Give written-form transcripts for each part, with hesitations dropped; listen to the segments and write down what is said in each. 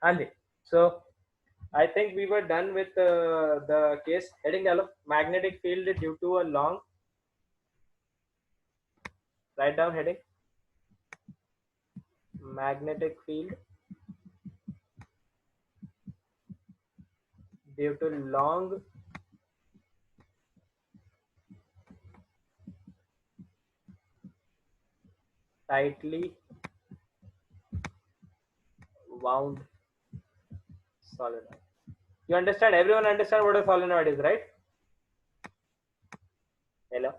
Andy. So I think we were done with the case. Heading डालो magnetic field due to a long. Write down heading. Magnetic field due to long tightly wound solenoid. You understand? Everyone understand what a solenoid is, right? Hello.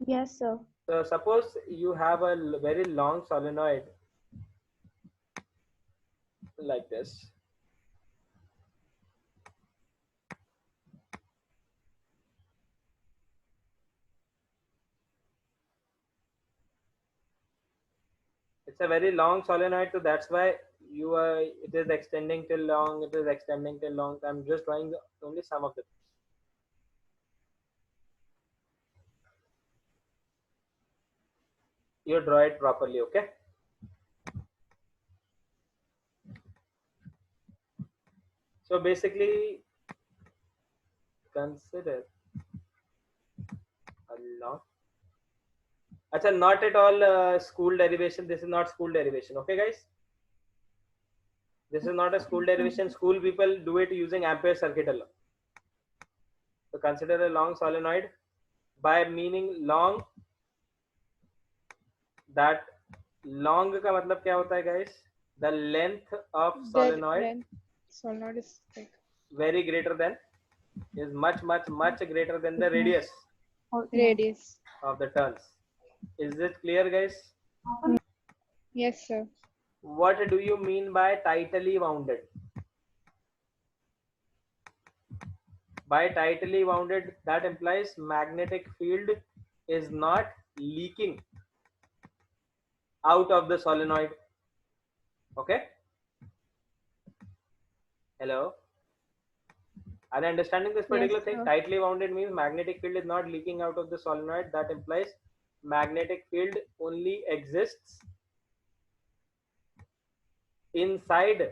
Yes, sir. So suppose you have a very long solenoid like this. It's a very long solenoid, so that's why you are. It is extending till long. It is extending till long. I'm just drawing only some of the. You draw it properly, okay? So basically, consider a long. Acha, not at all school derivation. This is not school derivation, okay, guys? This is not a school derivation. School people do it using ampere circuit alone. So consider a long solenoid by meaning long. That long का मतलब क्या होता है, guys? The length of solenoid Solenoid is like very greater than is much greater than the radius radius. of the turns. Is it clear, guys? Yes, sir. What do you mean by tightly wounded? By tightly wounded, that implies magnetic field is not leaking out of the solenoid. Okay? Hello? Are you understanding this particular Yes, thing? sir. Tightly wounded means magnetic field is not leaking out of the solenoid. That implies magnetic field only exists inside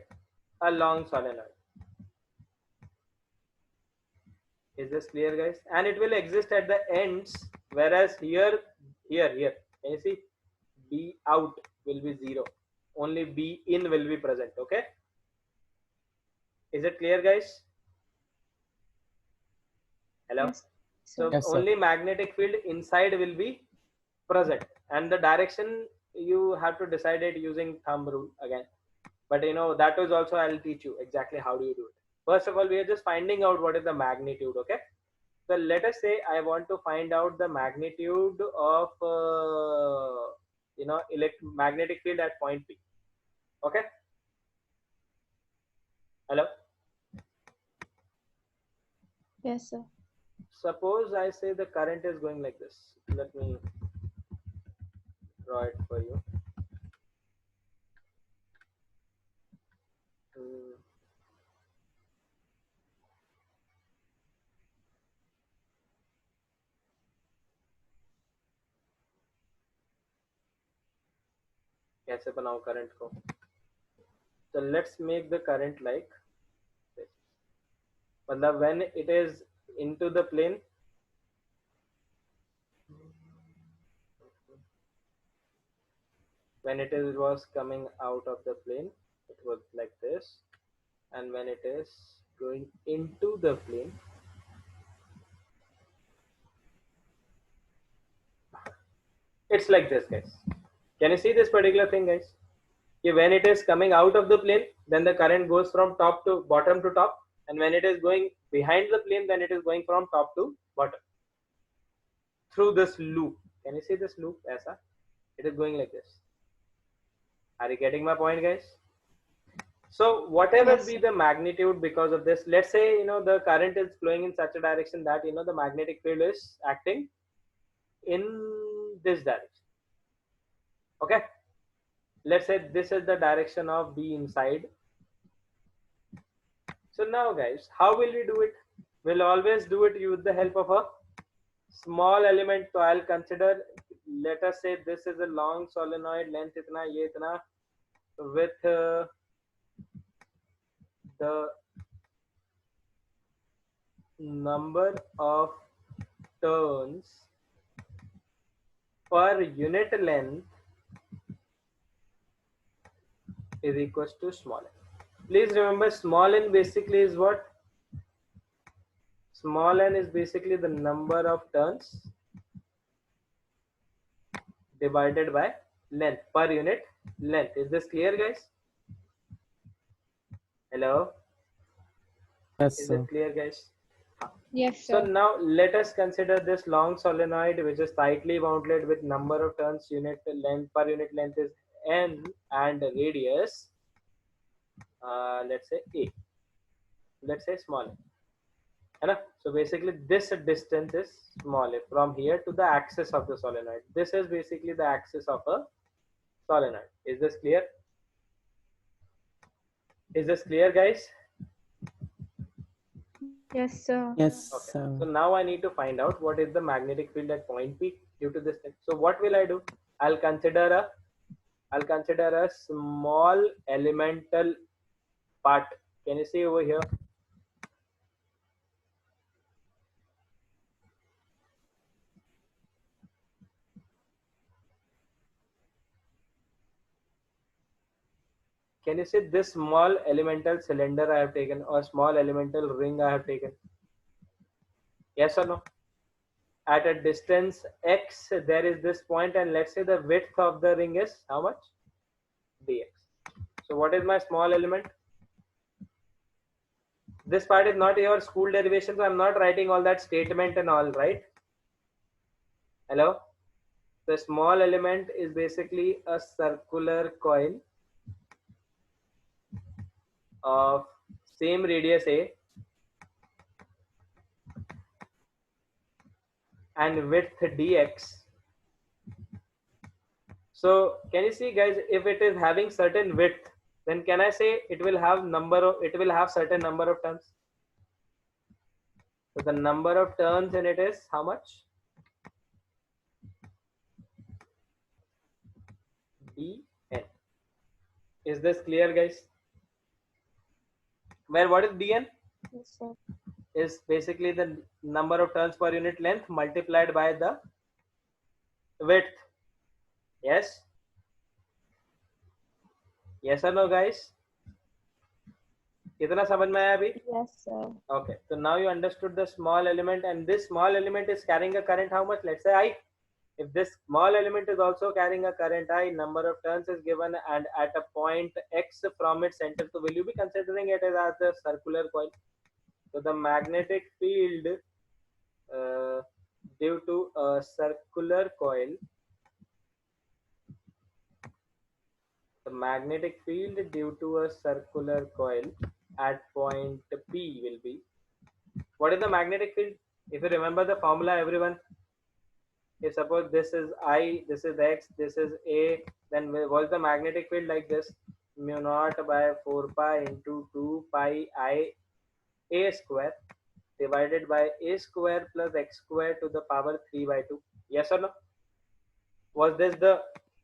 a long solenoid. Is this clear, guys? And it will exist at the ends, whereas here, can you see? B out will be 0. Only B in will be present. Okay? Is it clear, guys? Hello? Yes, So Yes, sir. only magnetic field inside will be present, and the direction you have to decide it using thumb rule again. But you know, that is also I'll teach you exactly how do you do it. First of all, we are just finding out what is the magnitude. Okay? So let us say I want to find out the magnitude of magnetic field at point P. Okay? Hello? yes, sir. Suppose I say the current is going like this. Let me draw it for you. कैसे बनाऊं current को? So let's make the current like this. मतलब when it is into the plane, when it is was coming out of the plane, it was like this, and when it is going into the plane, it's like this, guys. Can you see this particular thing, guys? When it is coming out of the plane, then the current goes from top to bottom to top, and when it is going behind the plane, then it is going from top to bottom through this loop. Can you see this loop? Aisa? It is going like this. Are you getting my point, guys? So whatever Yes, be sir. the magnitude because of this, let's say the current is flowing in such a direction that the magnetic field is acting in this direction. Okay, let's say this is the direction of B inside. So now, guys, how will we do it? We'll always do it with the help of a small element. So I'll consider, let us say this is a long solenoid, length itna, ye itna, width the number of turns per unit length is equals to small n. Please remember, small n basically is what? Small n is basically the number of turns divided by length per unit length. Is this clear, guys? Hello? Yes, Is sir. it clear, guys? Yes, So sir. now let us consider this long solenoid which is tightly mounted with number of turns unit length per unit length is n and radius let's say a. Let's say small a. है ना? So basically this distance is small a from here to the axis of the solenoid. This is basically the axis of a solenoid. Is this clear? Is this clear, guys? Yes, sir. Yes, Okay. sir. So now I need to find out what is the magnetic field at point P due to this thing. So what will I do? I'll consider a small elemental part. Can you see over here? Can you see this small elemental cylinder I have taken or small elemental ring I have taken? Yes or no? At a distance x, there is this point, and let's say the width of the ring is how much? Dx. So what is my small element? This part is not your school derivation, so I'm not writing all that statement and all, right? Hello? The small element is basically a circular coil of same radius a and width dx. So can you see, guys, if it is having certain width, then can I say it will have certain number of turns? So the number of turns in it is how much? dn. Is this clear, guys? Where what is dn? Yes, sir. Is basically the number of turns per unit length multiplied by the width. Yes? Yes or no, guys? कितना समझ में आया अभी? Yes, sir. Okay, so now you understood the small element, and this small element is carrying a current how much? Let's say I. If this small element is also carrying a current I, number of turns is given, and at a point x from its center, so will you be considering it as the circular coil? So the magnetic field due to a circular coil, the magnetic field due to a circular coil at point P will be, what is the magnetic field? If you remember the formula, everyone, if suppose this is I, this is X, this is A, then what's the magnetic field? Like this, mu naught by 4 pi into 2 pi I A square divided by A square plus X square to the power 3 by 2. Yes or no? Was this the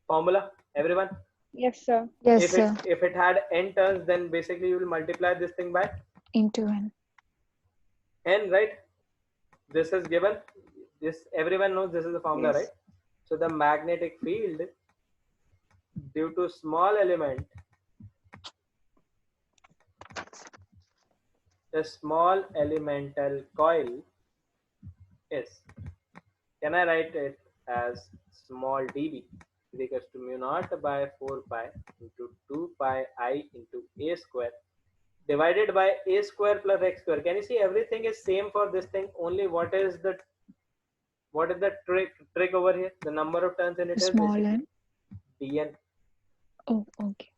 formula, everyone? Yes, sir. Yes, If sir. it had n turns, then basically you will multiply this thing by Into n. n, right? This is given. This everyone knows this is the formula, Yes. right? So the magnetic field due to small element, the small elemental coil is, can I write it as small dB is equals to mu naught by 4 pi into 2 pi I into a square divided by a square plus x square. Can you see everything is same for this thing? Only what is the trick over here? The number of turns in it is Small basically n. dn. Oh, okay.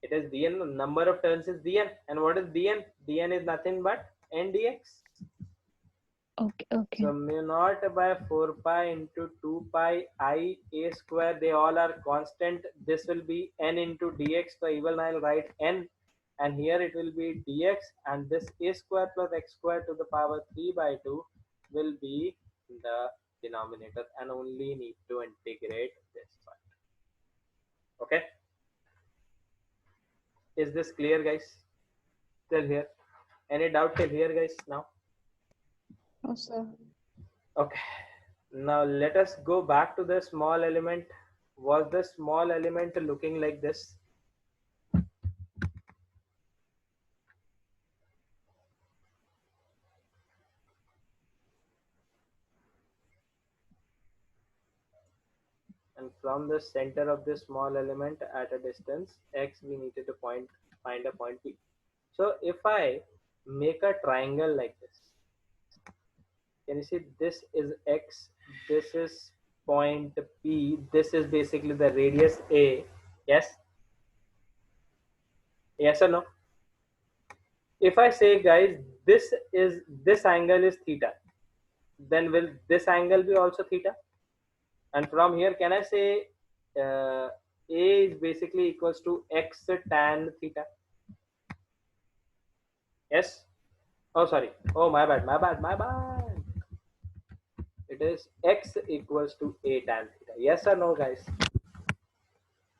It is dn. The number of turns is dn. And what is dn? dn is nothing but n dx. Okay, okay. So mu naught by 4 pi into 2 pi I a square, they all are constant. This will be n into dx. So even I'll write n, and here it will be dx, and this a square plus x square to the power 3 by 2 will be the denominator, and only need to integrate this part. Okay? Is this clear, guys? till here? Any doubt till here, guys? Now, No, sir. okay. Now let us go back to the small element. Was the small element looking like this? And from the center of this small element at a distance x, we needed to find a point P. So if I make a triangle like this, can you see this is x, this is point P, this is basically the radius A. Yes? Yes or no? If I say, guys, this angle is theta, then will this angle be also theta? And from here, can I say A is basically equals to x tan theta? Yes? Oh, sorry. Oh, my bad, my bad, my bad. It is x equals to A tan theta. Yes or no, guys?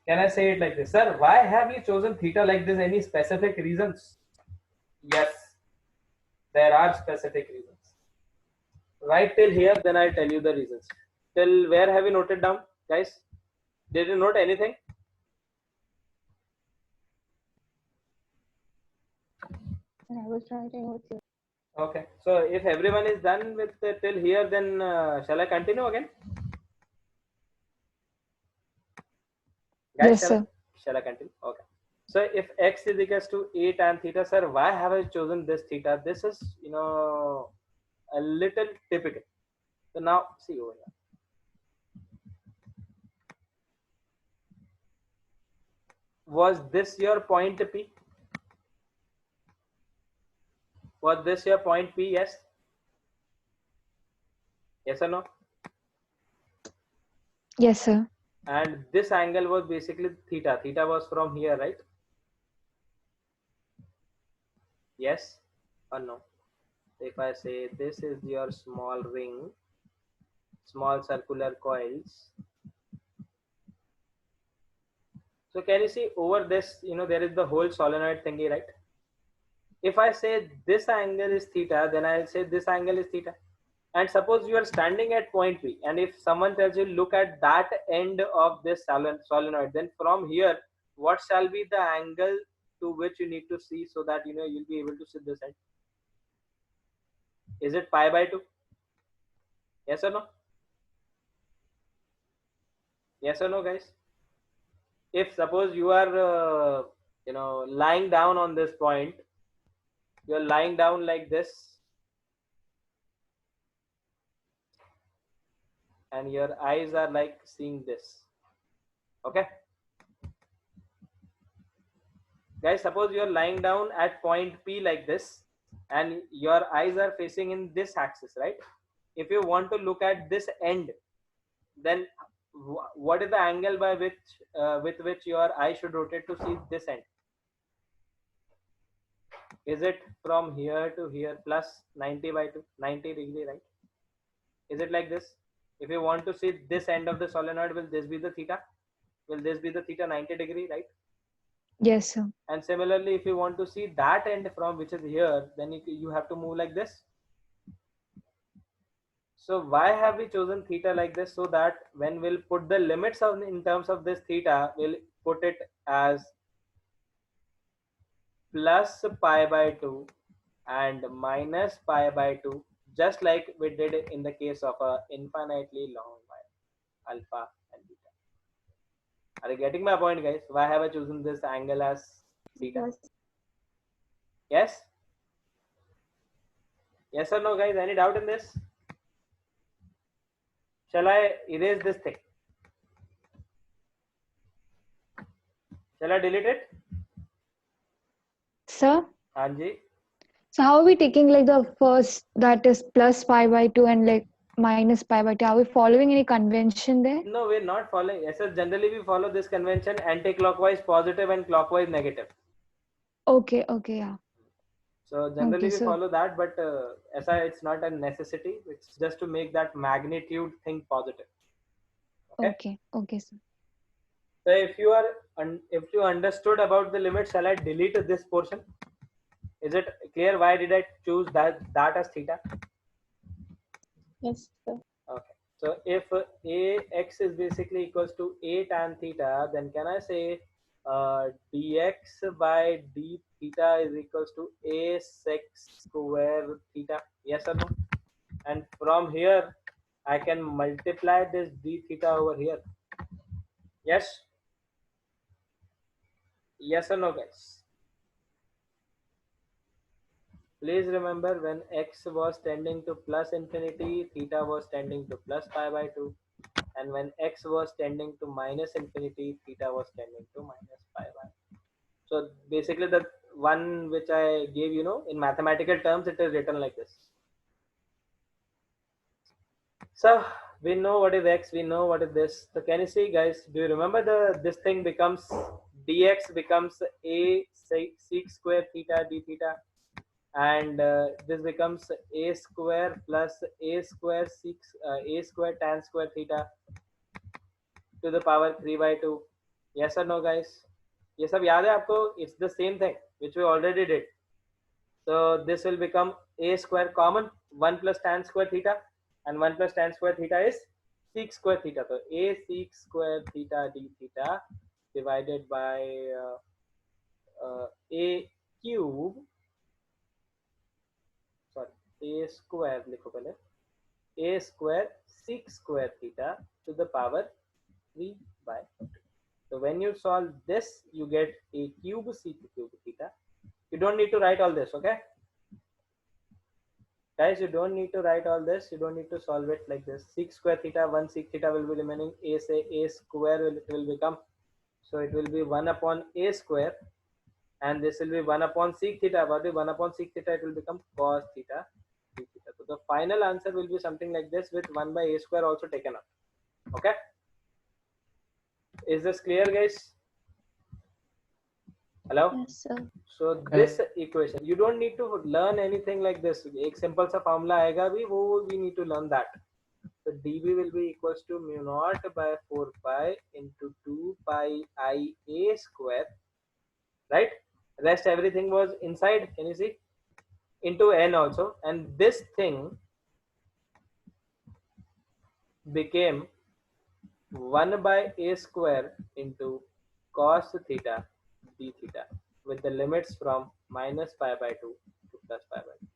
Can I say it like this? Sir, why have you chosen theta like this? Any specific reasons? Yes, there are specific reasons. Right till here, then I'll tell you the reasons. Till where have you noted down, guys? Did you note anything? I was writing with you. Okay. So if everyone is done with till here, then shall I continue again? Guys, Yes, sir. shall I continue? Okay. So if x is equals to A tan theta, sir, why have I chosen this theta? This is, a little typical. So now see over here. Was this your point P? Was this your point P? Yes. Yes or no? Yes, sir. And this angle was basically theta. Theta was from here, right? Yes or no? If I say this is your small ring, small circular coils. So can you see over this, there is the whole solenoid thingy, right? If I say this angle is theta, then I'll say this angle is theta. And suppose you are standing at point P, and if someone tells you look at that end of this solenoid, then from here, what shall be the angle to which you need to see so that you'll be able to see this end? Is it pi by 2? Yes or no? Yes or no, guys? If suppose you are lying down on this point, you're lying down like this, and your eyes are like seeing this. Okay, guys, suppose you're lying down at point P like this, and your eyes are facing in this axis, right? If you want to look at this end, then what is the angle by which with which your eye should rotate to see this end? Is it from here to here plus 90 by 2, 90 degree, right? Is it like this? If you want to see this end of the solenoid, will this be the theta? Will this be the theta 90 degree, right? Yes, sir. And similarly, if you want to see that end from which is here, then you have to move like this. So why have we chosen theta like this? So that when we'll put the limits in terms of this theta, we'll put it as plus pi by 2 and minus pi by 2, just like we did in the case of a infinitely long wire, alpha and beta. Are you getting my point, guys? Why have I chosen this angle as theta? Yes. Yes? Yes or no, guys? Any doubt in this? Shall I erase this thing? Shall I delete it? Sir, Hanji. so how are we taking like the first that is plus pi by 2 and like minus pi by 2? Are we following any convention there? No, we're not following. Yes, sir, generally we follow this convention: anti-clockwise positive and clockwise negative. Okay, yeah. So generally Okay, we sir. follow that, but it's not a necessity. It's just to make that magnitude thing positive. Okay, sir. So if you understood about the limit, shall I delete this portion? Is it clear why did I choose that as theta? Yes, sir. Okay. So if ax is basically equals to a tan theta, then can I say dx by d theta is equals to a sec square theta? Yes or no? And from here, I can multiply this d theta over here. Yes? Yes or no, guys? Please remember, when x was tending to plus infinity, theta was tending to plus pi by 2. And when x was tending to minus infinity, theta was tending to minus pi by 2. So basically the one which I gave, in mathematical terms, it is written like this. So we know what is x, we know what is this. So can you see, guys, do you remember this thing becomes dx becomes a sec square theta d theta, and this becomes a square plus a square a square tan square theta to the power 3 by 2. Yes or no, guys? ये सब याद है आपको? It's the same thing which we already did. So this will become a square common 1 plus tan square theta, and 1 plus tan square theta is sec square theta. So a sec square theta d theta divided by a cube, sorry, a square लिखो पहले, a square sec square theta to the power 3 by 2. So when you solve this, you get a cube sec cube theta. You don't need to write all this, okay? Guys, you don't need to write all this. You don't need to solve it like this. Sec square theta, 1 sec theta will be remaining. A say a square will become. So it will be 1 upon a square. And this will be 1 upon sec theta. What will be 1 upon sec theta? It will become cos theta d theta. So the final answer will be something like this, with 1 by a square also taken out. Okay? Is this clear, guys? Hello? Yes, sir. So this equation, you don't need to learn anything like this. एक simple सा formula आएगा भी, वो we need to learn that. So dB will be equals to mu naught by 4 pi into 2 pi I a square, right? Rest everything was inside, can you see? Into n also, and this thing became 1 by a square into cos theta d theta, with the limits from minus pi by 2 to plus pi by 2.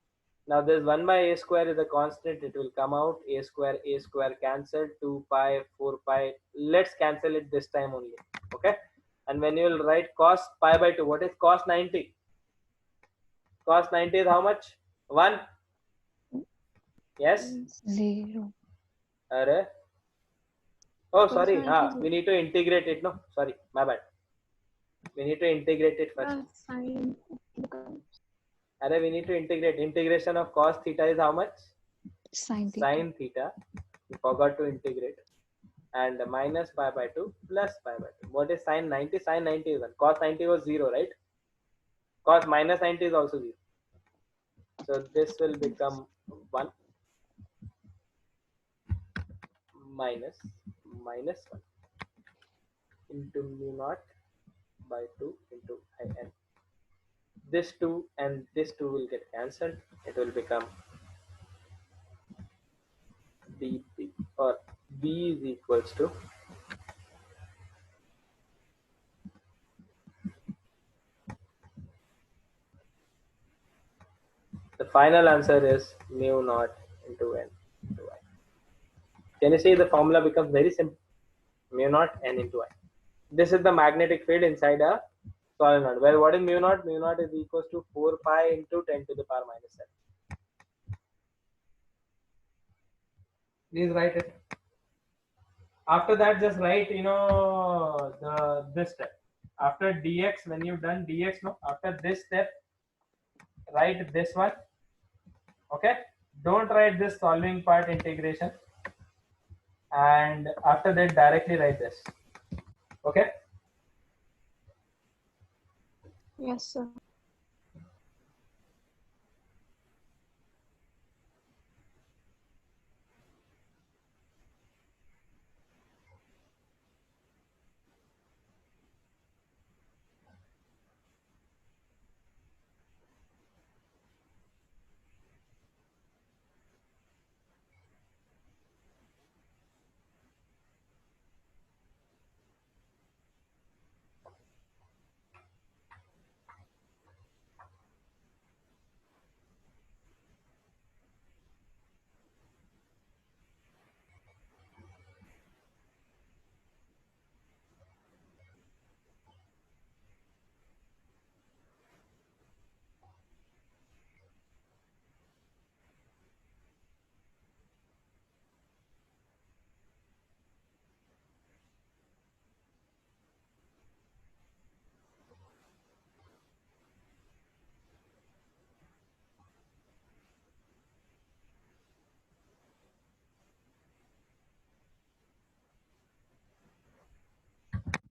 Now this 1 by a square is a constant, it will come out, a square cancelled, 2 pi, 4 pi, let's cancel it this time only, okay? And when you will write cos pi by 2, what is cos 90? Cos 90 is how much? 1? Yes? 0. Arre? Oh, Cos sorry, 90 we need to integrate it, no? Sorry, my bad. We need to integrate it first. Sine becomes Arre, we need to integrate. Integration of cos theta is how much? Sin theta. Sin theta. We forgot to integrate. And minus pi by 2 plus pi by 2. What is sin 90? Sin 90 is 1. Cos 90 was 0, right? Cos minus 90 is also 0. So this will become 1 minus 1 into mu naught by 2 into in. This 2 and this 2 will get cancelled. It will become dp, or b is equals to the final answer is mu naught into n into I. Can you see the formula becomes very simple? Mu naught n into I. This is the magnetic field inside a solenoid. Where what is mu naught? Mu naught is equals to 4 pi into 10 to the power minus 7. Please write it. After that, just write, this step. After dx, when you've done dx, no, after this step, write this one. Okay? Don't write this solving part, integration. And after that, directly write this. Okay? yes, sir.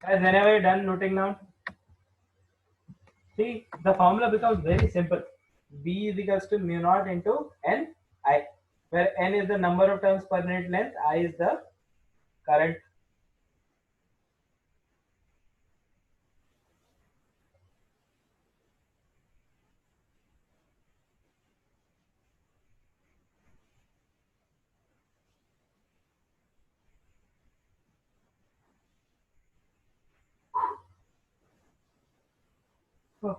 Guys, whenever you're done noting down, see, the formula becomes very simple. B is equals to mu naught into N I, where N is the number of turns per minute length, I is the current. Oh.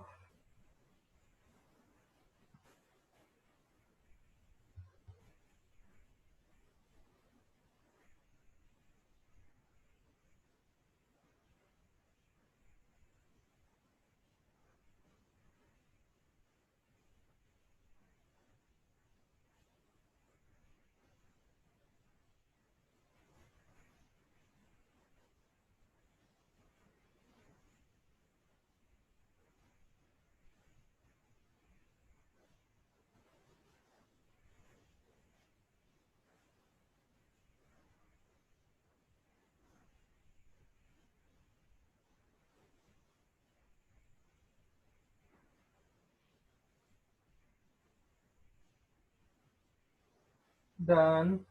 Done.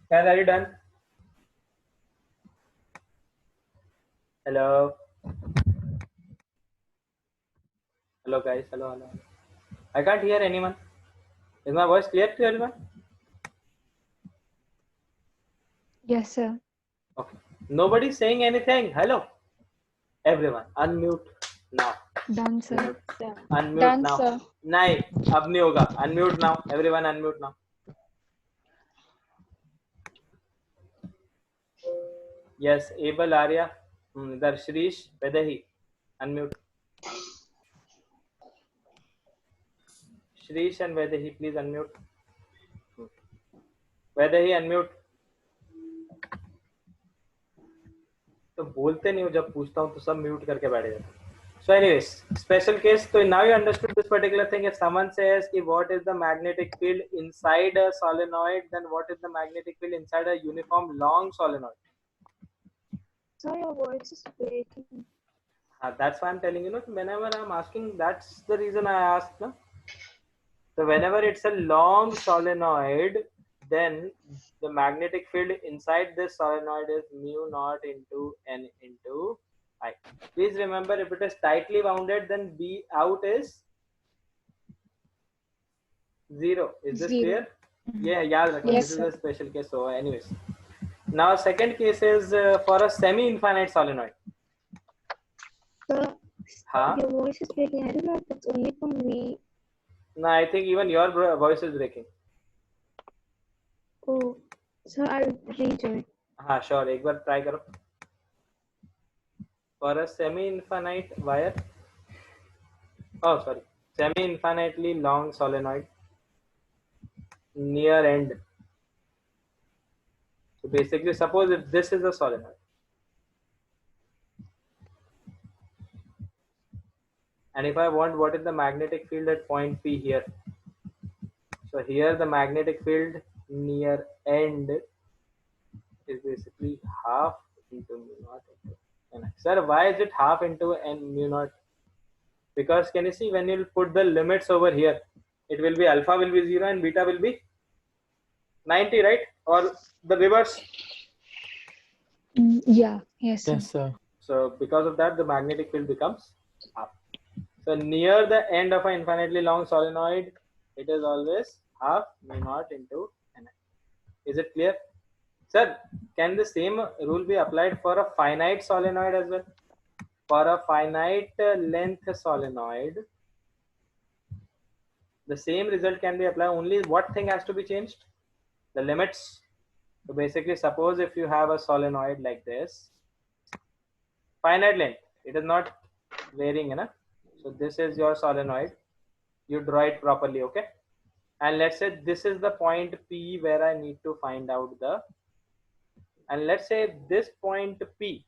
Guys, are you done? Hello. Hello, guys. Hello, hello. I can't hear anyone. Is my voice clear to everyone? Yes, sir. Okay. Nobody's saying anything. Hello. Everyone, unmute now. Done, sir. Unmute Done, now. sir. नहीं, अब नहीं होगा. Unmute now. Everyone, unmute now. Yes, able Arya. इधर Shrish Vaidehi. Unmute. Shrish and Vaidehi, please unmute. Vaidehi, unmute. तो बोलते नहीं हो, जब पूछता हूँ तो सब म्यूट करके बैठ जाते हैं. So anyways, special case. So now you understood this particular thing. If someone says कि what is the magnetic field inside a solenoid, then what is the magnetic field inside a uniform long solenoid? Sir, your voice is breaking. That's why I'm telling you. Whenever I'm asking, that's the reason I asked. No? So whenever it's a long solenoid, then the magnetic field inside this solenoid is mu naught into N into I. Please remember, if it is tightly wounded, then B out is 0. Is this 0. clear? Yeah, yaad rakho. Yes, This sir. is a special case. So anyways, now second case is for a semi-infinite solenoid. Sir, Huh? your voice is breaking. I don't know if it's only for me. No, I think even your voice is breaking. Oh, sir, I'll rejoin. हाँ sure, एक बार try करो. For a semi-infinite wire, oh sorry, semi-infinitely long solenoid near end. So basically, suppose if this is a solenoid, and if I want what is the magnetic field at point P here, so here the magnetic field near end is basically half into mu naught into N. Sir, why is it half into N mu naught? Because can you see, when you put the limits over here, it will be alpha will be 0 and beta will be 90, right? Or the reverse. Yeah. Yes, sir. Yes, sir. So because of that, the magnetic field becomes half. So near the end of an infinitely long solenoid, it is always half mu naught into N. Is it clear? Sir, can the same rule be applied for a finite solenoid as well? For a finite length solenoid, the same result can be applied. Only what thing has to be changed? The limits. So basically, suppose if you have a solenoid like this, finite length, it is not varying enough. So this is your solenoid. You draw it properly, okay? And let's say this is the point P where I need to find out the, and let's say this point P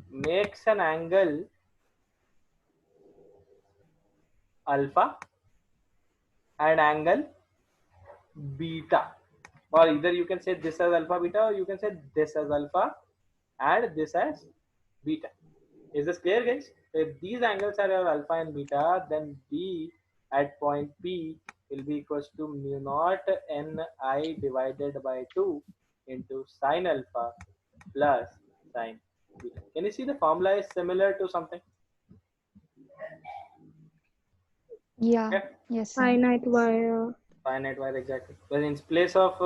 makes an angle alpha and angle beta, or either you can say this as alpha beta, or you can say this as alpha add this as beta. Is this clear, guys? So if these angles are your alpha and beta, then B at point P will be equals to mu naught Ni divided by 2 into sine alpha plus sine beta. Can you see the formula is similar to something? Yeah. Okay. Yes, sir. Finite wire. Finite wire, exactly. But in place of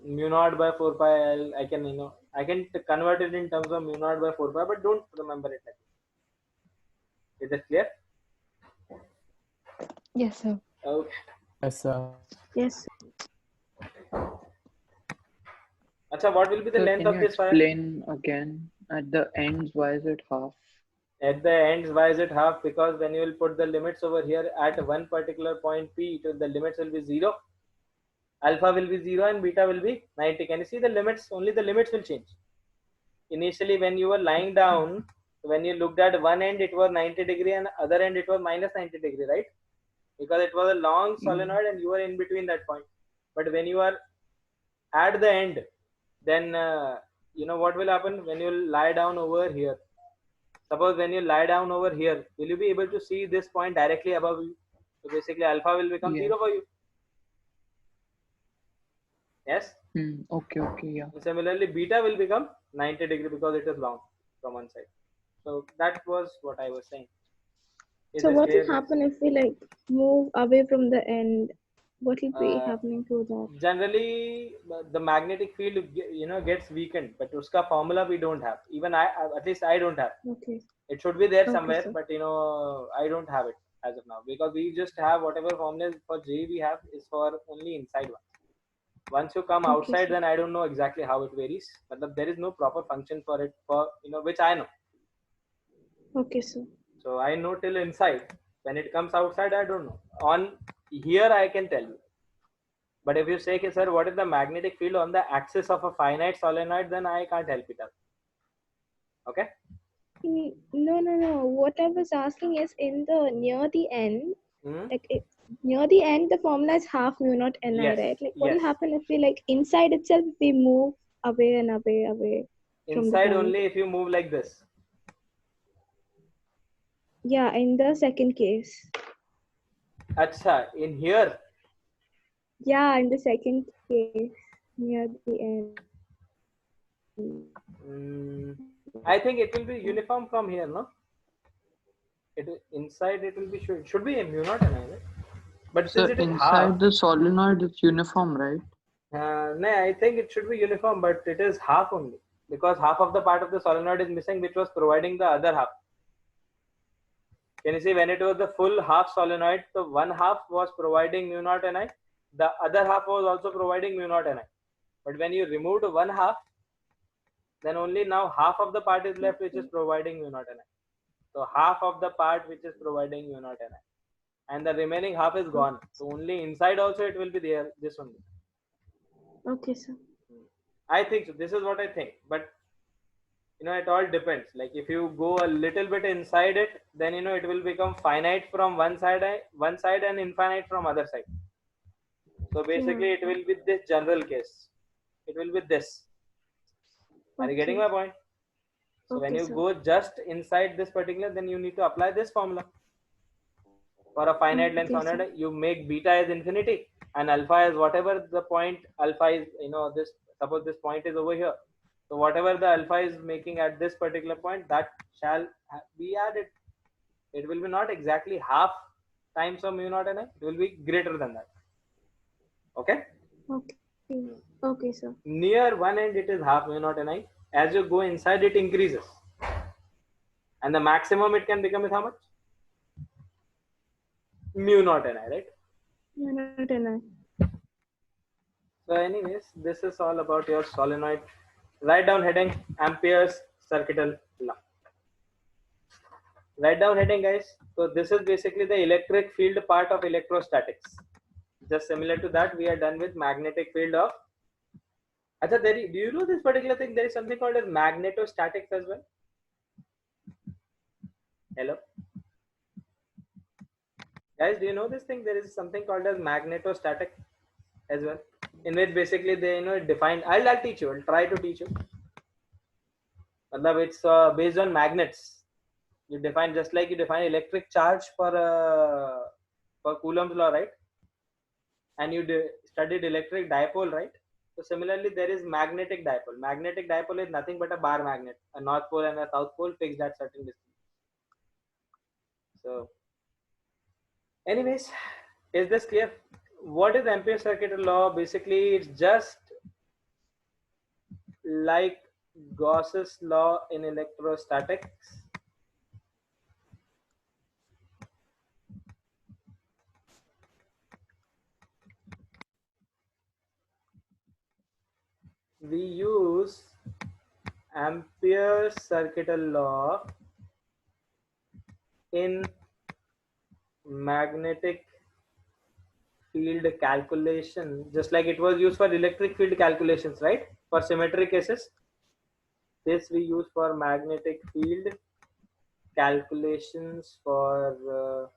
mu naught by 4 pi, I can I can convert it in terms of mu naught by 4 pi, but don't remember it like that. Is that clear? Yes, sir. Okay. Yes, sir. Yes. Acha, what will be the So length can of you this wire? explain again at the ends why is it half? At the ends, why is it half? Because when you will put the limits over here at one particular point P, the limits will be 0. Alpha will be 0 and beta will be 90. Can you see the limits? Only the limits will change. Initially, when you were lying down, when you looked at one end, it was 90 degree and other end, it was minus 90 degree, right? Because it was a long solenoid and you were in between that point. But when you are at the end, then what will happen when you lie down over here? Suppose when you lie down over here, will you be able to see this point directly above you? So basically alpha will become Yes. 0 for you. Yes? Okay, yeah. And similarly, beta will become 90 degree because it is long from one side. So that was what I was saying. Is So this what clear, will guys? happen if we like move away from the end? What will be Uh, happening to that? Generally, the magnetic field gets weakened, but uska formula we don't have. Even at least I don't have. Okay. It should be there Okay, somewhere, sir. but I don't have it as of now because we just have whatever formulas for J we have is for only inside one. Once you come Okay, outside, sir. then I don't know exactly how it varies, but there is no proper function for it for which I know. Okay, sir. So I know till inside. When it comes outside, I don't know. On here, I can tell you. But if you say, okay, sir, what is the magnetic field on the axis of a finite solenoid, then I can't help it out. Okay? No. What I was asking is in the near the end, Hmm? like near the end, the formula is half mu naught Ni, Yes. right? Like what will Yes. happen if we like inside itself, if we move away and away from the Inside point? only if you move like this. Yeah, in the second case. Acha, in here. Yeah, in the second case, near the end. I think it will be uniform from here, no? Inside it will be should be a mu naught Ni, right? But So since it is inside half, the solenoid is uniform, right? no, I think it should be uniform, but it is half only because half of the part of the solenoid is missing, which was providing the other half. Can you see when it was the full half solenoid, so one half was providing mu naught Ni, the other half was also providing mu naught Ni. But when you removed one half, then only now half of the part is left which is providing mu naught Ni. So half of the part which is providing mu naught Ni, and the remaining half is gone. So only inside also it will be there. This only. Okay, sir. I think so. This is what I think, but it all depends. Like if you go a little bit inside it, then it will become finite from one side and infinite from other side. So basically it will be this general case. It will be this. Are you getting my point? So when Okay, you sir. go just inside this particular, then you need to apply this formula. For a finite length Okay, sir. solenoid, you make beta as infinity and alpha is whatever the point alpha is, this, suppose this point is over here. So whatever the alpha is making at this particular point, that shall be added. It will be not exactly half times of mu naught Ni. It will be greater than that. Okay? Okay. Okay, sir. Near one end, it is half mu naught Ni. As you go inside, it increases. And the maximum it can become is how much? Mu naught Ni, right? Mu naught Ni. So anyways, this is all about your solenoid. Write down heading Ampere's circuital law. Write down heading, guys. So this is basically the electric field part of electrostatics. Just similar to that, we are done with magnetic field of. Achha, do you know this particular thing? There is something called as magnetostatics as well. Hello, guys. Do you know this thing? There is something called as magnetostatic as well, in which basically they define. I'll teach you. I'll try to teach you. matlab it's based on magnets. You define just like you define electric charge for Coulomb's law, right? And you studied electric dipole, right? So similarly, there is magnetic dipole. Magnetic dipole is nothing but a bar magnet, a north pole and a south pole fixed at certain distance. So, anyways, is this clear? What is Ampere's circuit law? Basically, it's just like Gauss's law in electrostatics. We use Ampere's circuit law in magnetic field calculation, just like it was used for electric field calculations, right? For symmetric cases, this we use for magnetic field calculations for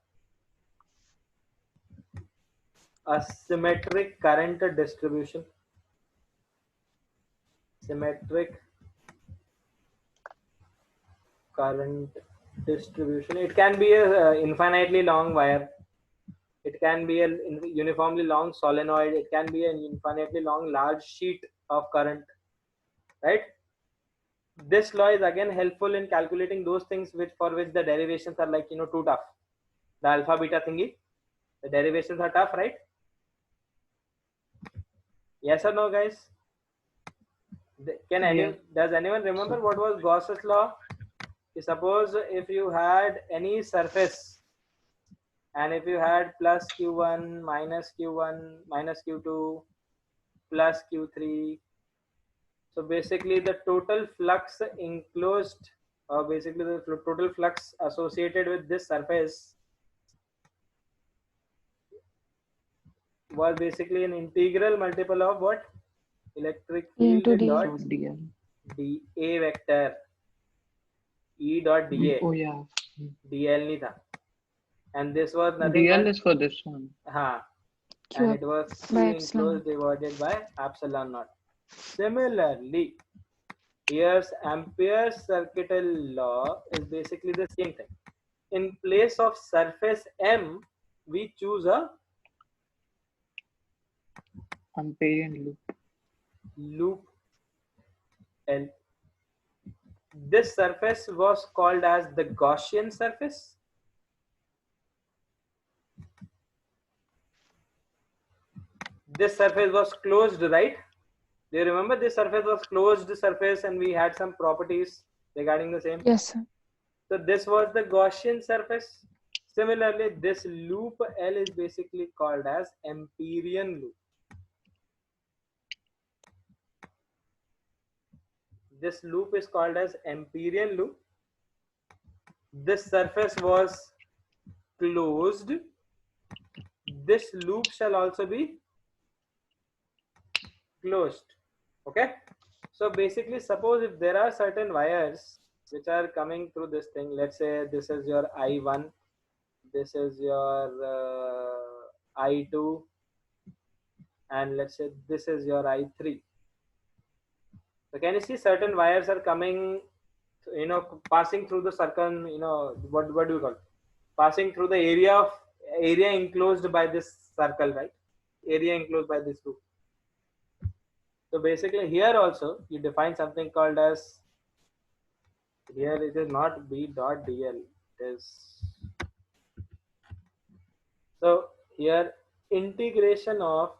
a symmetric current distribution. Symmetric current distribution. It can be a infinitely long wire. It can be a uniformly long solenoid. It can be an infinitely long large sheet of current, right? This law is again helpful in calculating those things for which the derivations are like too tough. The alpha beta thingy, the derivations are tough, right? Yes or no, guys? Does anyone remember what was Gauss's law? Suppose if you had any surface and if you had plus q1 minus q2 plus q3, so basically the total flux enclosed, or basically the total flux associated with this surface was basically an integral multiple of what? Electric field into D. dot DL. dA vector, E dot dA. Oh yeah. dl नहीं था, and this was nothing DL but is for this one. and it was Q by enclosed epsilon. divided by epsilon naught. Similarly, here's Ampere's circuital law is basically the same thing. In place of surface M, we choose a Amperian loop. loop L. This surface was called as the Gaussian surface. This surface was closed, right? Do you remember this surface was closed surface and we had some properties regarding the same? Yes, sir. So this was the Gaussian surface. Similarly, this loop L is basically called as Amperian loop. This loop is called as Amperian loop. This surface was closed. This loop shall also be closed. Okay. So basically, suppose if there are certain wires which are coming through this thing, let's say this is your I1, this is your I2, and let's say this is your I3. So can you see certain wires are coming, passing through the circle, what do we call it? Passing through the area enclosed by this circle, right? Area enclosed by this loop. So basically here also you define something called as, here it is not B dot DL, it is, so here integration of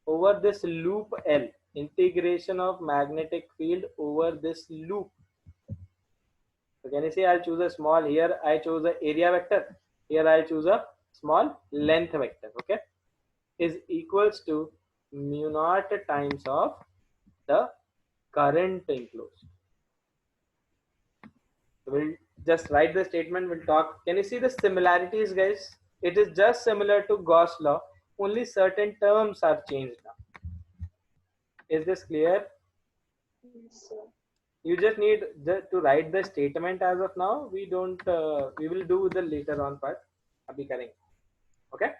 over this loop L, integration of magnetic field over this loop. So can you see, I'll choose a small, here I choose a area vector, here I'll choose a small length vector, okay, is equals to mu naught times of the current enclosed. So we'll just write the statement, we'll talk. Can you see the similarities, guys? It is just similar to Gauss law, only certain terms are changed now. Is this clear? Yes, sir. You just need to write the statement as of now. We don't, we will do the later on part. Abhi karenge. Okay.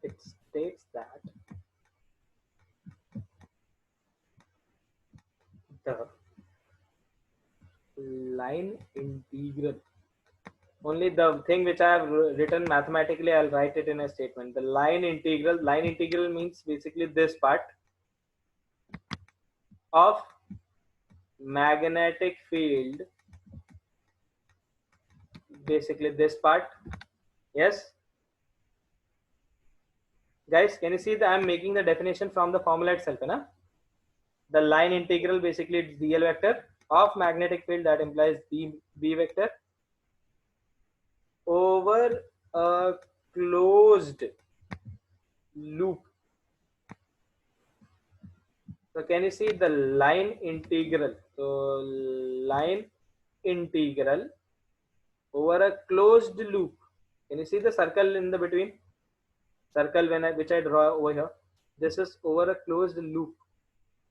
It states that the line integral. Only the thing which I have written mathematically, I'll write it in a statement. The line integral means basically this part of magnetic field, basically this part. Yes guys, can you see that I'm making the definition from the formula itself, na? The line integral basically it's dl vector of magnetic field that implies b vector over a closed loop. So can you see the line integral? So line integral over a closed loop. Can you see the circle in the between? Circle which I draw over here. This is over a closed loop.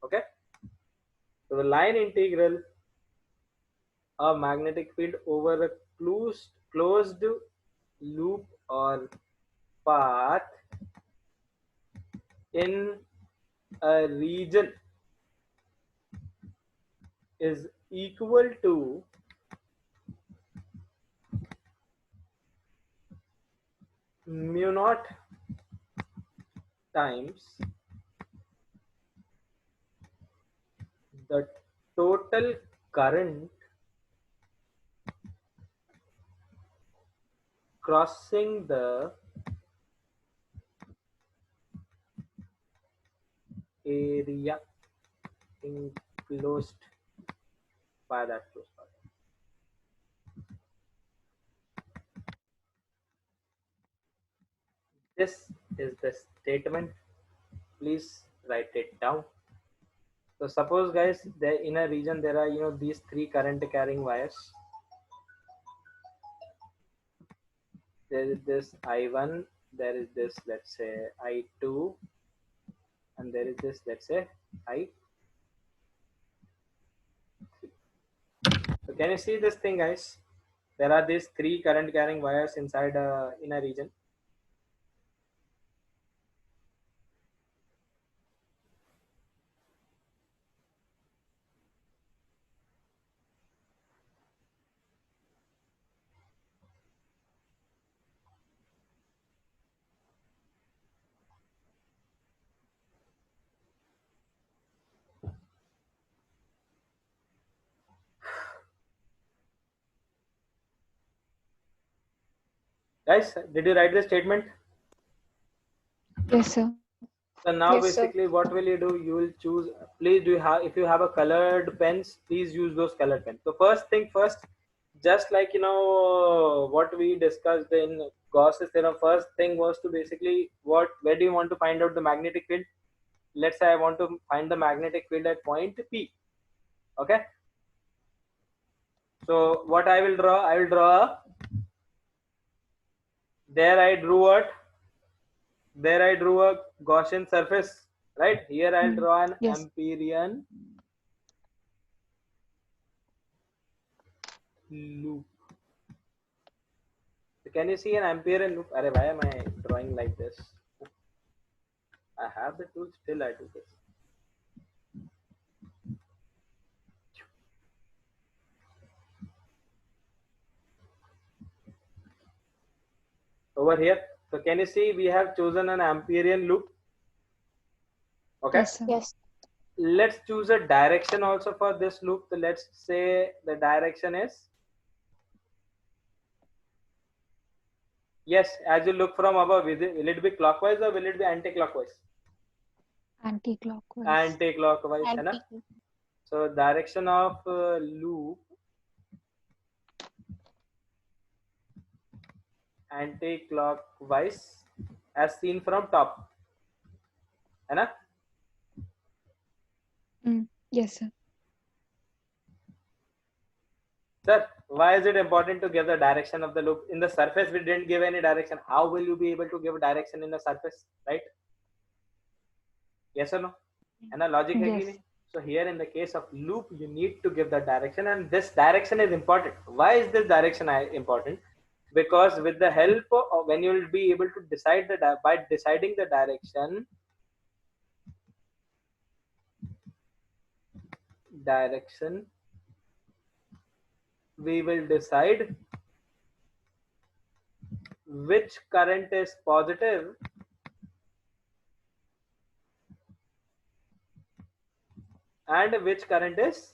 Okay. So the line integral of magnetic field over a closed loop or path in a region is equal to mu naught times the total current crossing the area enclosed by that closed path. This is the statement. Please write it down. So suppose guys, there in a region there are these three current carrying wires. There is this I1, there is this, let's say, I2, and there is this, let's say, I3. So can you see this thing guys? There are these three current carrying wires inside in a region. Guys, did you write the statement? Yes, sir. So now Yes, sir. basically what will you do? You will choose, please do you have, if you have a colored pens, please use those colored pens. So first thing first, just like what we discussed in Gauss's theorem, first thing was to basically where do you want to find out the magnetic field? Let's say I want to find the magnetic field at point P. Okay. So what I will draw, there I drew a Gaussian surface, right? Here I'll draw an Yes. Amperian loop. So can you see an Amperian loop? Arey, why am I drawing like this? I have the tool, still I do this. Over here. So can you see we have chosen an Amperian loop? Okay. Yes, sir. Yes. Let's choose a direction also for this loop. So let's say the direction is, yes, as you look from above, will it be clockwise or will it be anti-clockwise? Anti-clockwise. Anti-clockwise, hai na? So direction of loop anti-clockwise as seen from top, hai na? Yes, sir. Sir, why is it important to give the direction of the loop? In the surface, we didn't give any direction. How will you be able to give direction in the surface, right? Yes or no? And a logic Yes. hai. So here in the case of loop, you need to give the direction, and this direction is important. Why is this direction important? Because with the help of, when you will be able to decide by deciding the direction, direction we will decide which current is positive and which current is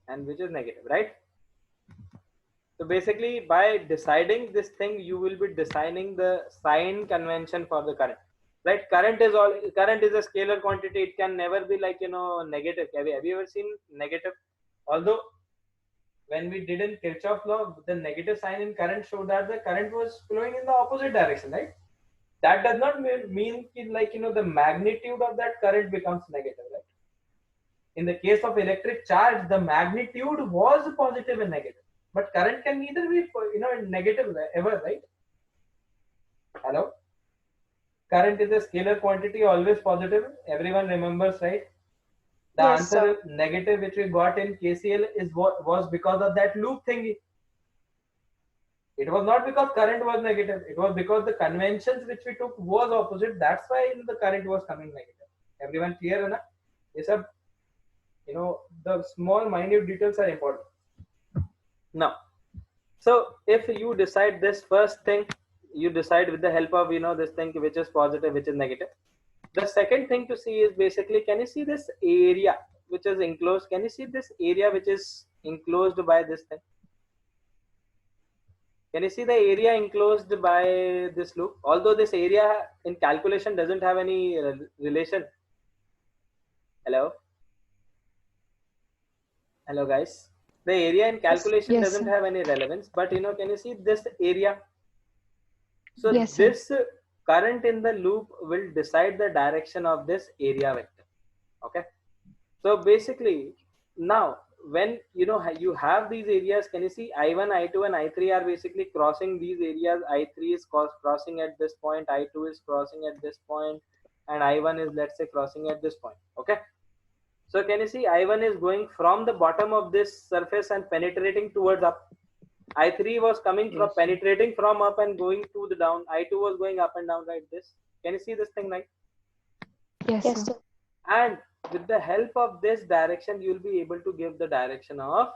negative, right? So basically by deciding this thing, you will be designing the sign convention for the current, right? Current is a scalar quantity. It can never be like, negative. Have you ever seen negative? Although when we did in Kirchhoff law, the negative sign in current showed that the current was flowing in the opposite direction, right? That does not mean like, the magnitude of that current becomes negative, right? In the case of electric charge, the magnitude was positive and negative, but current can neither be, negative ever, right? Hello? Current is a scalar quantity, always positive. Everyone remembers, right? The Yes, answer sir. negative which we got in KCL is what was because of that loop thingy. It was not because current was negative. It was because the conventions which we took was opposite. That's why the current was coming negative. Everyone clear enough? Yes, sir. The small minute details are important. Now, so if you decide this first thing, you decide with the help of, this thing which is positive, which is negative. The second thing to see is basically, can you see this area which is enclosed? Can you see this area which is enclosed by this thing? Can you see the area enclosed by this loop? Although this area in calculation doesn't have any relation. Hello? Hello guys. The area in calculation Yes, doesn't sir. have any relevance, but can you see this area? So Yes, sir. this current in the loop will decide the direction of this area vector. Okay. So basically, now when you have these areas, can you see I1, I2, and I3 are basically crossing these areas. I3 is crossing at this point, I2 is crossing at this point, and I1 is, let's say, crossing at this point. Okay. So can you see I1 is going from the bottom of this surface and penetrating towards up. I3 was coming from Yes, sir. penetrating from up and going to the down. I2 was going up and down like this. Can you see this thing, right? Yes, Yes, sir. sir. And with the help of this direction, you will be able to give the direction of,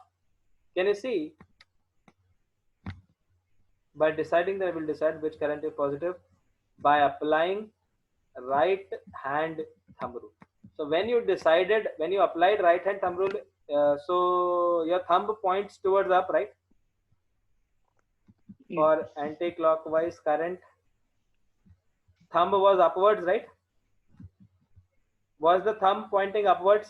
can you see, by deciding that I will decide which current is positive by applying right hand thumb rule. So when you applied right hand thumb rule, so your thumb points towards up, right? Yes. For anti-clockwise current, thumb was upwards, right? Was the thumb pointing upwards?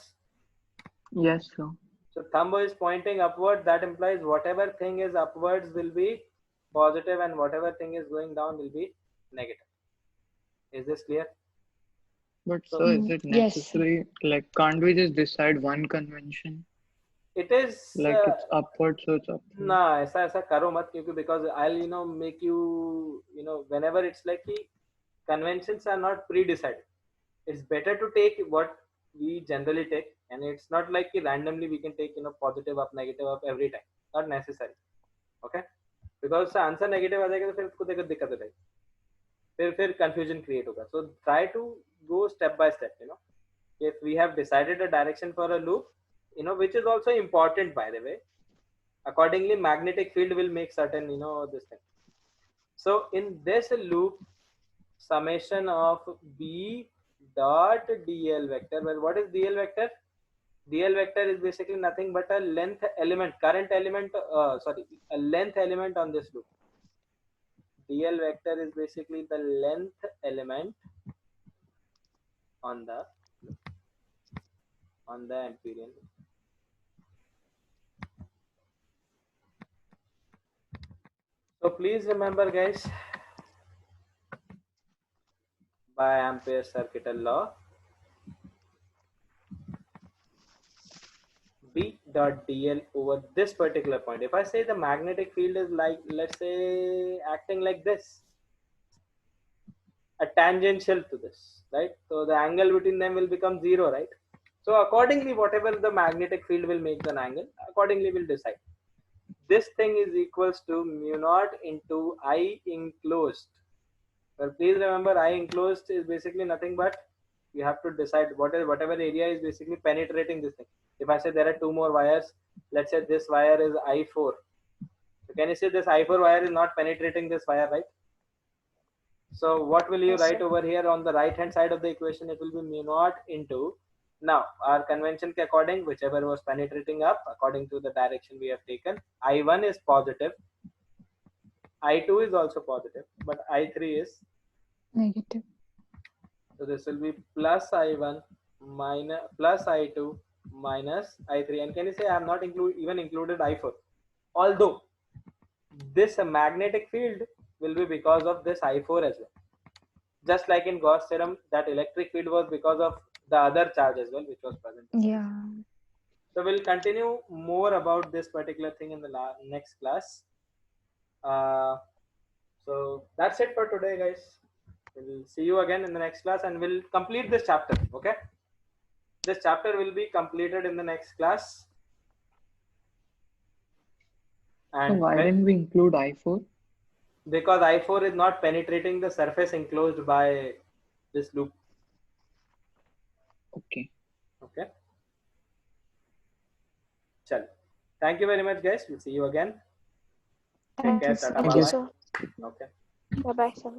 Yes, sir. So thumb is pointing upward. That implies whatever thing is upwards will be positive and whatever thing is going down will be negative. Is this clear? But So sir, is it Yes, sir. necessary? Like, can't we just decide one convention? it is Like it's upward, so it's upward. ना ऐसा करो मत क्योंकि because I'll make you whenever it's like कि conventions are not pre-decided. It's better to take what we generally take, and it's not like कि randomly we can take positive up, negative up every time. Not necessary. Okay? Because answer negative आ जाएगा तो फिर खुद एक दिक्कत हो जाएगी, फिर कंफ्यूजन क्रिएट होगा. So try to go step by step. If we have decided a direction for a loop, which is also important, by the way, accordingly magnetic field will make certain this thing. So in this loop, summation of B dot dl vector, well, what is dl vector? dl vector is basically nothing but a length element, current element, a length element on this loop. dl vector is basically the length element on the Amperian loop. So please remember, guys, by Ampere's circuital law, B dot dl over this particular point. If I say the magnetic field is like, let's say, acting like this, a tangential to this, right? So the angle between them will become 0, right? So accordingly, whatever the magnetic field will make an angle, accordingly we'll decide. This thing is equals to mu naught into I enclosed. Well, please remember, I enclosed is basically nothing but you have to decide whatever area is basically penetrating this thing. If I say there are 2 more wires, let's say this wire is I4. So can you see this I4 wire is not penetrating this wire, right? So what will you Yes, write sir. over here on the right hand side of the equation? It will be mu naught into, now our convention ke according, whichever was penetrating up according to the direction we have taken, I1 is positive, I2 is also positive, but I3 is Negative. so this will be plus I1 minus plus I2 minus I3. And can you say I have not even included I4? Although this magnetic field will be because of this I4 as well. Just like in Gauss theorem, that electric field was because of the other charge as well, which was present. Yeah. So we'll continue more about this particular thing in the next class. So that's it for today, guys. We'll see you again in the next class, and we'll complete this chapter. Okay, this chapter will be completed in the next class. So And why didn't we include I4? because I4 is not penetrating the surface enclosed by this loop. Okay. Okay. Chal. Thank you very much, guys. We'll see you again. Take Thank care. you, Tata. Thank Bye you, bye. sir. Okay. Bye bye, sir.